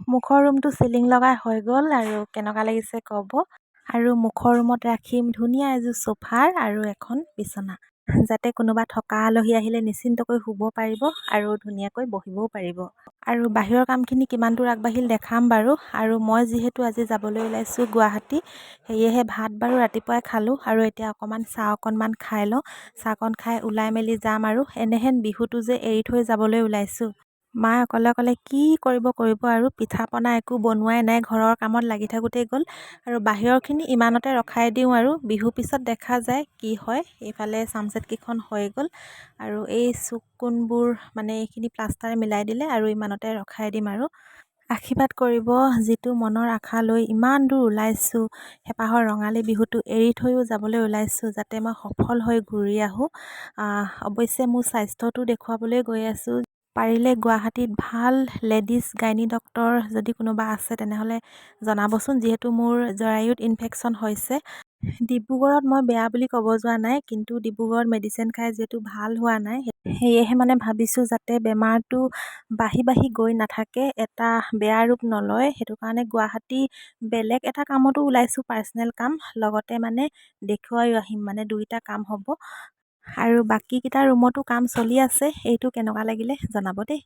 মুখৰ ৰুমটো চিলিং লগাই হৈ গ'ল আৰু কেনেকুৱা লাগিছে ক'ব। আৰু মুখৰ ৰুমত ৰাখিম ধুনীয়া এযোৰ চোফাৰ আৰু এখন বিচনা, যাতে কোনোবা থকা আলহী আহিলে নিশ্চিন্তকৈ শুব পাৰিব আৰু ধুনীয়াকৈ বহিবও পাৰিব। আৰু বাহিৰৰ কামখিনি কিমান দূৰ আগবাঢ়িল দেখাম বাৰু। আৰু মই যিহেতু আজি যাবলৈ ওলাইছোঁ গুৱাহাটী, সেয়েহে ভাত বাৰু ৰাতিপুৱাই খালোঁ আৰু এতিয়া চাহ অকণমান খাই লওঁ। চাহকণ খাই ওলাই মেলি যাম আৰু এনেহেন বিহুটো যে এৰি থৈ যাবলৈ ওলাইছোঁ। মায়ে অকলে অকলে কি কৰিব আৰু পিঠা পনা একো বনোৱাই নাই, ঘৰৰ কামত লাগি থাকোঁতেই গ'ল। আৰু বাহিৰৰখিনি ইমানতে ৰখাই দিওঁ আৰু বিহু পিছত দেখা যায় কি হয়। এইফালে চামচেটকেইখন হৈ গ'ল আৰু এই চুক কোণবোৰ এইখিনি প্লাষ্টাৰ মিলাই দিলে আৰু ইমানতে ৰখাই দিম আৰু। আশীৰ্বাদ কৰিব, যিটো মনৰ আশা লৈ ইমান দূৰ ওলাইছোঁ, হেঁপাহৰ ৰঙালী বিহুটো এৰি থৈও যাবলৈ ওলাইছোঁ, যাতে মই সফল হৈ ঘূৰি আহোঁ। অৱশ্যে মোৰ স্বাস্থ্যটো দেখুৱাবলৈ গৈ আছোঁ। পাৰিলে গুৱাহাটীত ভাল লেডিজ গাইনী ডক্তৰ যদি কোনোবা আছে তেনেহ'লে জনাবচোন, যিহেতু মোৰ জৰায়ুত ইনফেকশ্যন হৈছে। ডিব্ৰুগড়ত মই বেয়া বুলি ক'ব যোৱা নাই, কিন্তু ডিব্ৰুগড়ত মেডিচিন খাই যিহেতু ভাল হোৱা নাই, সেয়েহে ভাবিছোঁ যাতে বেমাৰটো বাঢ়ি গৈ নাথাকে, এটা বেয়া ৰূপ নলয়। সেইটো কাৰণে গুৱাহাটী বেলেগ এটা কামতো ওলাইছোঁ, পাৰ্চনেল কাম, লগতে দেখুৱাইও আহিম, দুইটা কাম হ'ব। আৰু বাকীকেইটা ৰুমতো কাম চলি আছে। এইটো কেনেকুৱা লাগিলে জনাব দেই।